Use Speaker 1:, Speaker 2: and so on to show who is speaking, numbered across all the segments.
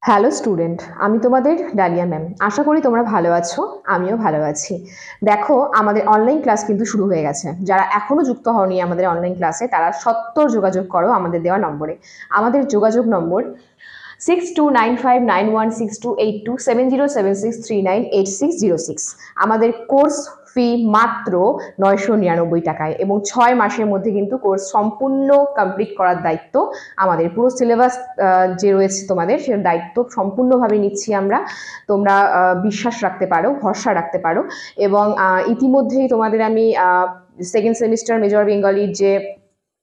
Speaker 1: Hello student, আমি তোমাদের dahlia ma'am. আশা করি তোমরা ভালো আছো, আমিও ভালো আছি। দেখো, আমাদের অনলাইন ক্লাস কিন্তু শুরু হয়ে গেছে। যারা এখনো যুক্ত হওনি আমাদের অনলাইন ক্লাসে, তারা সত্বর যোগাযোগ করো আমাদের দেওয়া নম্বরে। আমাদের যোগাযোগ নম্বর 62959162827076398606। আমাদের কোর্স ফি মাত্র 999 টাকায়, এবং 6 মাসের মধ্যে কিন্তু কোর্স সম্পূর্ণ কমপ্লিট করার দায়িত্ব আমাদের। পুরো সিলেবাস যে রয়েছে তোমাদের, সে দায়িত্ব সম্পূর্ণভাবে নিচ্ছি আমরা। তোমরা বিশ্বাস রাখতে পারো, ভরসা রাখতে পারো। এবং ইতিমধ্যেই তোমাদের আমি সেকেন্ড সেমিস্টার মেজর বেঙ্গলির যে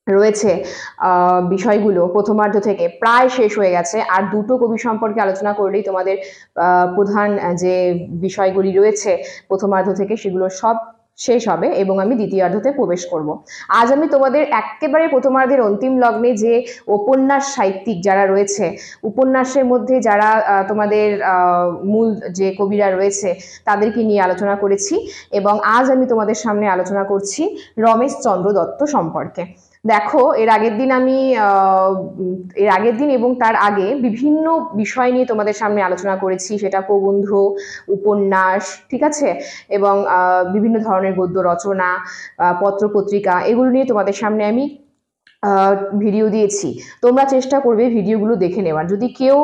Speaker 1: রয়েছে বিষয়গুলো প্রথমার্ধ থেকে প্রায় শেষ হয়ে গেছে। আর দুটো কবি সম্পর্কে আলোচনা করলেই তোমাদের প্রধান যে বিষয়গুলি রয়েছে প্রথমার্ধ থেকে, সেগুলো সব শেষ হবে এবং আমি দ্বিতীয়ার্ধতে প্রবেশ করব। আজ আমি তোমাদের একেবারে প্রথমার্ধের অন্তিম লগ্নে যে উপন্যাস সাহিত্যিক যারা রয়েছে, উপন্যাসের মধ্যে যারা তোমাদের মূল যে কবিরা রয়েছে, তাদেরকে নিয়ে আলোচনা করেছি। এবং আজ আমি তোমাদের সামনে আলোচনা করছি রমেশচন্দ্র দত্ত সম্পর্কে। দেখো, এর আগের দিন এবং তার আগে বিভিন্ন বিষয় নিয়ে তোমাদের সামনে আলোচনা করেছি। সেটা প্রবন্ধ, উপন্যাস, ঠিক আছে, এবং বিভিন্ন ধরনের গদ্য রচনা, পত্র পত্রিকা, এগুলো নিয়ে তোমাদের সামনে আমি ভিডিও দিয়েছি। তোমরা চেষ্টা করবে ভিডিওগুলো দেখে নেওয়ার। যদি কেউ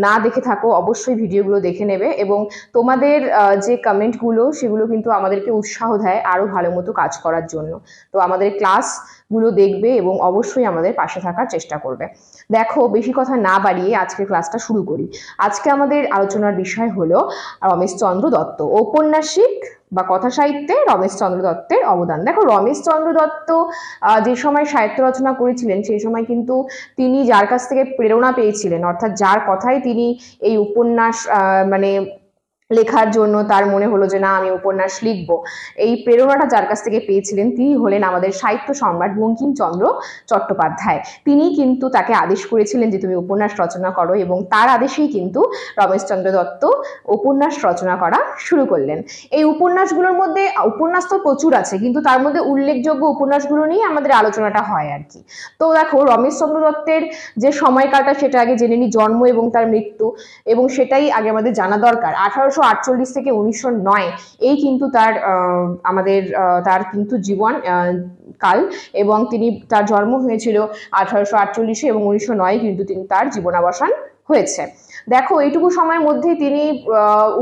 Speaker 1: না দেখে থাকো, অবশ্যই ভিডিওগুলো দেখে নেবে। এবং তোমাদের যে কমেন্টগুলো, সেগুলো কিন্তু আমাদেরকে উৎসাহ দেয় আরও ভালো মতো কাজ করার জন্য। তো আমাদের ক্লাসগুলো দেখবে এবং অবশ্যই আমাদের পাশে থাকার চেষ্টা করবে। দেখো, বেশি কথা না বাড়িয়ে আজকের ক্লাসটা শুরু করি। আজকে আমাদের আলোচনার বিষয় হলো রমেশচন্দ্র দত্ত, ঔপন্যাসিক বা কথা সাহিত্যে রমেশচন্দ্র দত্তের অবদান। দেখো, রমেশচন্দ্র দত্ত যে সময় সাহিত্য রচনা করেছিলেন, সেই সময় কিন্তু তিনি যার কাছ থেকে প্রেরণা পেয়েছিলেন, অর্থাৎ যার কথায় তিনি এই উপন্যাস মানে লেখার জন্য তার মনে হলো যে না, আমি উপন্যাস লিখবো, এই প্রেরণাটা যার কাছ থেকে পেয়েছিলেন তিনি হলেন আমাদের সাহিত্য সম্রাট বঙ্কিমচন্দ্র চট্টোপাধ্যায়। তিনি কিন্তু তাকে আদেশ করেছিলেন যে তুমি উপন্যাস রচনা করো, এবং তার আদেশেই কিন্তু রমেশচন্দ্র দত্ত উপন্যাস রচনা করা শুরু করলেন। এই উপন্যাসগুলোর মধ্যে, উপন্যাস তো প্রচুর আছে, কিন্তু তার মধ্যে উল্লেখযোগ্য উপন্যাসগুলো নিয়ে আমাদের আলোচনাটা হয় আর কি। তো দেখো, রমেশচন্দ্র দত্তের যে সময়কালটা সেটা আগে জেনে নিই, জন্ম এবং তার মৃত্যু, এবং সেটাই আগে আমাদের জানা দরকার। 1848 থেকে 1909 এই কিন্তু তার তার কিন্তু জীবন কাল, এবং তার জন্ম হয়েছিল 1848 এবং 1909 কিন্তু তার জীবনাবসান হয়েছে। দেখো, এইটুকু সময়ের মধ্যেই তিনি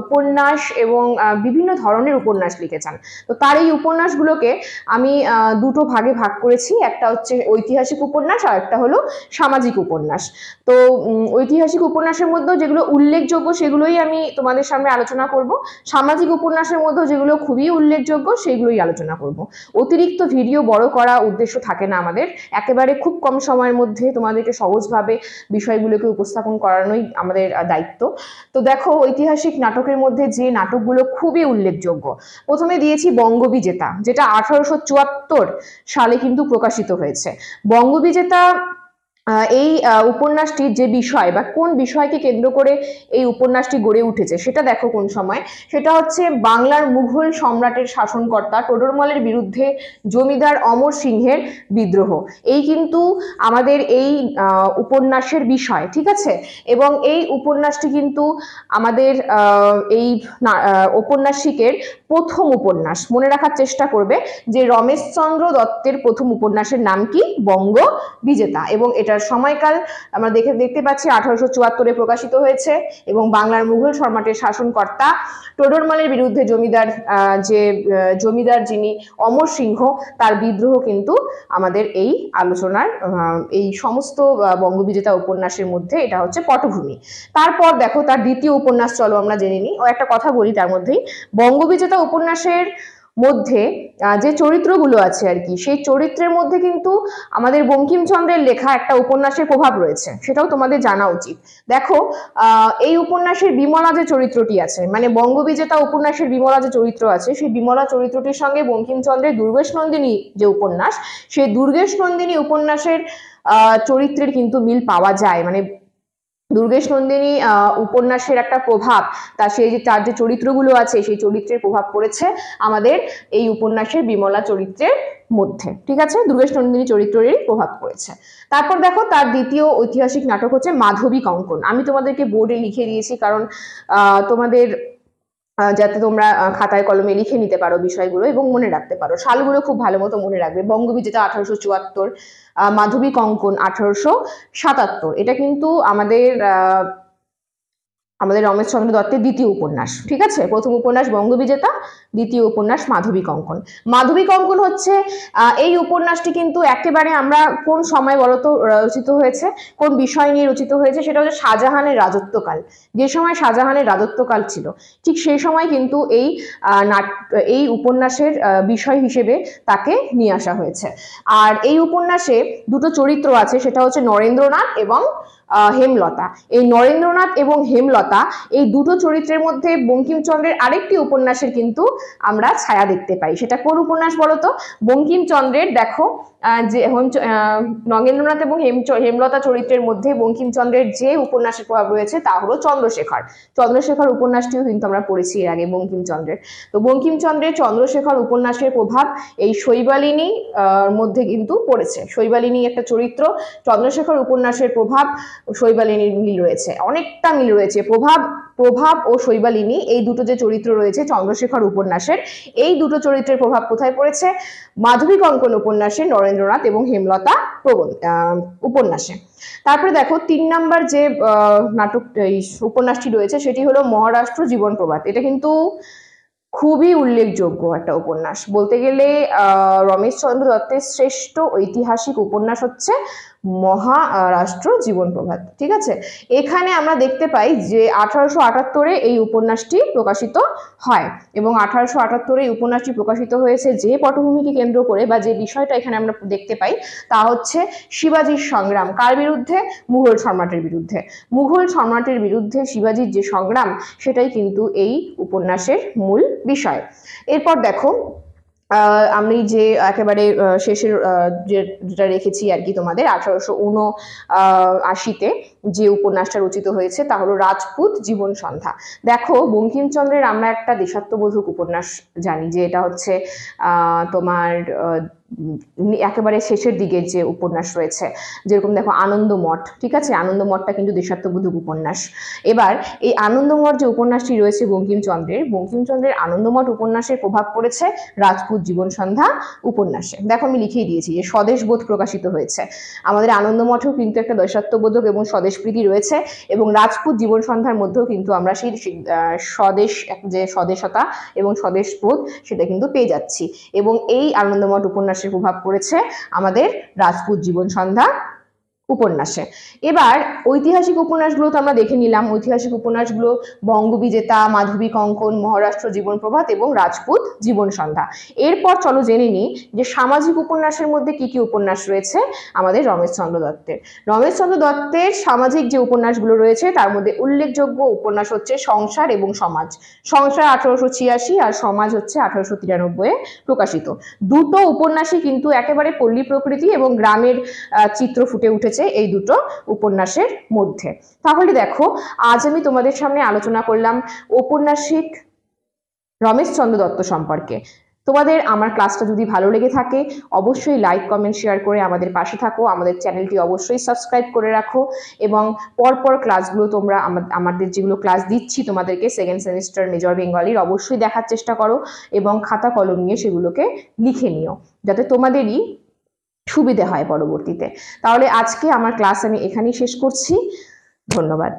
Speaker 1: উপন্যাস এবং বিভিন্ন ধরনের উপন্যাস লিখেছেন। তো তার এই উপন্যাসগুলোকে আমি দুটো ভাগে ভাগ করেছি। একটা হচ্ছে ঐতিহাসিক উপন্যাস, আর একটা হলো সামাজিক উপন্যাস। তো ঐতিহাসিক উপন্যাসের মধ্যেও যেগুলো উল্লেখযোগ্য সেগুলোই আমি তোমাদের সামনে আলোচনা করব। সামাজিক উপন্যাসের মধ্যেও যেগুলো খুবই উল্লেখযোগ্য সেগুলোই আলোচনা করব। অতিরিক্ত ভিডিও বড় করা উদ্দেশ্য থাকে না আমাদের, একেবারে খুব কম সময়ের মধ্যে তোমাদেরকে সহজভাবে বিষয়গুলোকে উপস্থাপন করানোই আমাদের দায়িত্ব। তো দেখো, ঐতিহাসিক নাটকের মধ্যে যে নাটকগুলো খুবই উল্লেখযোগ্য, প্রথমে দিয়েছি বঙ্গবিজেতা, যেটা 1874 সালে কিন্তু প্রকাশিত হয়েছে। বঙ্গবিজেতা এই উপন্যাসটির যে বিষয় বা কোন বিষয়কে কেন্দ্র করে এই উপন্যাসটি গড়ে উঠেছে সেটা দেখো কোন সময়। সেটা হচ্ছে বাংলার মুঘল সম্রাটের শাসনকর্তা টোডরমলের বিরুদ্ধে জমিদার অমর সিংহের বিদ্রোহ, এই কিন্তু আমাদের এই উপন্যাসের বিষয়, ঠিক আছে। এবং এই উপন্যাসটি কিন্তু আমাদের এই ঔপন্যাসিকের প্রথম উপন্যাস। মনে রাখার চেষ্টা করবে যে রমেশচন্দ্র দত্তের প্রথম উপন্যাসের নাম কি? বঙ্গবিজেতা। এবং এটার সময়কাল আমরা দেখতে পাচ্ছি 1874-এ প্রকাশিত হয়েছে, এবং বাংলার মুঘল সম্রাটের শাসনকর্তা টোডরমলের বিরুদ্ধে জমিদার যিনি অমর সিংহ, তার বিদ্রোহ কিন্তু আমাদের এই আলোচনার এই সমস্ত বঙ্গবিজেতা উপন্যাসের মধ্যে এটা হচ্ছে পটভূমি। তারপর দেখো, তার দ্বিতীয় উপন্যাস চলো আমরা জেনে নিই। ও একটা কথা বলি তার মধ্যেই, বঙ্গবিজেতা উপন্যাসের মধ্যে যে চরিত্রগুলো আছে আর কি, সেই চরিত্রের মধ্যে কিন্তু আমাদের বঙ্কিমচন্দ্রের লেখা একটা উপন্যাসের প্রভাব রয়েছে, সেটাও তোমাদের জানা উচিত। দেখো, এই উপন্যাসের বিমলা যে চরিত্রটি আছে, মানে বঙ্গবিজেতা উপন্যাসের বিমলা যে চরিত্র আছে, সেই বিমলা চরিত্রটির সঙ্গে বঙ্কিমচন্দ্রের দুর্গেশ নন্দিনী যে উপন্যাস, সেই দুর্গেশ নন্দিনী উপন্যাসের চরিত্রের কিন্তু মিল পাওয়া যায়। মানে দুর্গেশ নন্দিনী উপন্যাসের একটা প্রভাব, তার যে চরিত্রগুলো আছে সেই চরিত্রের প্রভাব পড়েছে আমাদের এই উপন্যাসের বিমলা চরিত্রের মধ্যে। ঠিক আছে, দুর্গেশ নন্দিনী চরিত্রেরই প্রভাব পড়েছে। তারপর দেখো তার দ্বিতীয় ঐতিহাসিক নাটক হচ্ছে মাধবী কঙ্কন। আমি তোমাদেরকে বোর্ডে লিখে দিয়েছি, কারণ তোমাদের যাতে তোমরা খাতায় কলমে লিখে নিতে পারো বিষয়গুলো এবং মনে রাখতে পারো। সালগুলো খুব ভালো মতো মনে রাখবে। বঙ্গবিজেতা 1874, মাধবী কঙ্কন 1877। এটা কিন্তু আমাদের রমেশচন্দ্র দত্তের দ্বিতীয় উপন্যাস। ঠিক আছে, প্রথম উপন্যাস বঙ্গবিজেতা, দ্বিতীয় উপন্যাস মাধবী কঙ্কন। মাধবী কঙ্কন হচ্ছে এই উপন্যাসটি কিন্তু একেবারে আমরা কোন সময় বলতো রচিত হয়েছে, কোন বিষয় নিয়ে রচিত হয়েছে, সেটা হচ্ছে শাহজাহানের রাজত্বকাল। যে সময় শাহজাহানের রাজত্বকাল ছিল ঠিক সেই সময় কিন্তু এই উপন্যাসের বিষয় হিসেবে তাকে নিয়ে আসা হয়েছে। আর এই উপন্যাসে দুটো চরিত্র আছে, সেটা হচ্ছে নরেন্দ্রনাথ এবং হেমলতা। এই নরেন্দ্রনাথ এবং হেমলতা এই দুটো চরিত্রের মধ্যে বঙ্কিমচন্দ্রের আরেকটি উপন্যাসের কিন্তু আমরা ছায়া দেখতে পাই। সেটা কোন উপন্যাস বলতো? বঙ্কিমচন্দ্রের, দেখো যে নগেন্দ্রনাথ এবং হেমলতা চরিত্রের মধ্যে বঙ্কিমচন্দ্রের যে উপন্যাসের প্রভাব রয়েছে তা হলো চন্দ্রশেখর। চন্দ্রশেখর উপন্যাসটিও কিন্তু আমরা পড়েছি এর আগে বঙ্কিমচন্দ্রের। তো বঙ্কিমচন্দ্রের চন্দ্রশেখর উপন্যাসের প্রভাব এই শৈবালিনী মধ্যে কিন্তু পড়েছে। শৈবালিনী একটা চরিত্র, চন্দ্রশেখর উপন্যাসের প্রভাব শৈবালিনীর মিল রয়েছে, অনেকটা মিল রয়েছে। প্রভাব ও শৈবালিনী এই দুটো যে চরিত্র রয়েছে চন্দ্রশেখর উপন্যাসের, এই দুটো চরিত্রের প্রভাব কোথায় পড়েছে? মাধবী কঙ্কন উপন্যাসে নরেন্দ্রনাথ এবং হেমলতা উপন্যাসে। তারপরে দেখো 3 নাম্বার যে নাটক উপন্যাসটি রয়েছে সেটি হলো মহারাষ্ট্র জীবন প্রবাদ। এটা কিন্তু খুবই উল্লেখযোগ্য একটা উপন্যাস। বলতে গেলে রমেশচন্দ্র দত্তের শ্রেষ্ঠ ঐতিহাসিক উপন্যাস হচ্ছে মহারাষ্ট্র জীবন প্রভাত। ঠিক আছে, এখানে আমরা দেখতে পাই যে 1878 এই উপন্যাসটি প্রকাশিত হয় এবং 1878 এই উপন্যাসটি প্রকাশিত হয়েছে যে পটভূমিকে কেন্দ্র করে বা যে বিষয়টা এখানে আমরা দেখতে পাই তা হচ্ছে শিবাজির সংগ্রাম। কার বিরুদ্ধে? মুঘল সম্রাটের বিরুদ্ধে। মুঘল সম্রাটের বিরুদ্ধে শিবাজির যে সংগ্রাম সেটাই কিন্তু এই উপন্যাসের মূল বিষয়। এরপর দেখো আমি যে একেবারে শেষের যেটা রেখেছি আর কি তোমাদের 1879-তে যে উপন্যাসটা রচিত হয়েছে তা হলো রাজপুত জীবন সন্ধ্যা। দেখো বঙ্কিমচন্দ্রের আমরা একটা দেশাত্মবোধক উপন্যাস জানি যে এটা হচ্ছে তোমার একেবারে শেষের দিকের যে উপন্যাস রয়েছে, যেরকম দেখো আনন্দমঠ। ঠিক আছে, আনন্দমঠটা কিন্তু দেশাত্মবোধক উপন্যাস। এবার এই আনন্দমঠ যে উপন্যাসটি রয়েছে বঙ্কিমচন্দ্রের আনন্দমঠ উপন্যাসের প্রভাব পড়েছে রাজপুত জীবন সন্ধ্যা উপন্যাসে। দেখো আমি লিখেই দিয়েছি যে স্বদেশবোধ প্রকাশিত হয়েছে। আমাদের আনন্দমঠেও কিন্তু একটা দেশাত্মবোধক এবং স্বদেশপ্রীতি রয়েছে এবং রাজপুত জীবন সন্ধ্যার মধ্যেও কিন্তু আমরা সেই যে স্বদেশতা এবং স্বদেশবোধ সেটা কিন্তু পেয়ে যাচ্ছি। এবং এই আনন্দমঠ উপন্যাসের প্রভাব পড়েছে আমাদের রাজপুত জীবন সন্ধ্যা উপন্যাসে। এবার ঐতিহাসিক উপন্যাসগুলো তো আমরা দেখে নিলাম। ঐতিহাসিক উপন্যাসগুলো বঙ্গবিজেতা, মাধবী কঙ্কন, মহারাষ্ট্র জীবন প্রভাত এবং রাজপুত জীবন সন্ধ্যা। এরপর চলো জেনে নিই যে সামাজিক উপন্যাসের মধ্যে কি কি উপন্যাস রয়েছে আমাদের রমেশচন্দ্র দত্তের। রমেশচন্দ্র দত্তের সামাজিক যে উপন্যাসগুলো রয়েছে তার মধ্যে উল্লেখযোগ্য উপন্যাস হচ্ছে সংসার এবং সমাজ। সংসার 1886 আর সমাজ হচ্ছে 1893 প্রকাশিত। দুটো উপন্যাসই কিন্তু একেবারে পল্লী প্রকৃতি এবং গ্রামের চিত্র ফুটে উঠেছে এই দুটো উপন্যাসের মধ্যে। তাহলে দেখো আজ আমি তোমাদের সামনে আলোচনা করলাম ঔপন্যাসিক রমেশচন্দ্র দত্ত সম্পর্কে। তোমাদের আমার ক্লাসটা যদি ভালো লেগে থাকে অবশ্যই লাইক, কমেন্ট, শেয়ার করে আমাদের পাশে থাকো। আমাদের চ্যানেলটি অবশ্যই সাবস্ক্রাইব করে রাখো এবং পরপর ক্লাসগুলো তোমরা আমাদের যেগুলো ক্লাস দিচ্ছি তোমাদেরকে সেকেন্ড সেমিস্টার মেজর বেঙ্গলির অবশ্যই দেখার চেষ্টা করো এবং খাতা কলম নিয়ে সেগুলোকে লিখে নিও যাতে তোমাদেরই সুবিধে হয় পরবর্তীতে। তাহলে আজকে আমার ক্লাস আমি এখানেই শেষ করছি। ধন্যবাদ।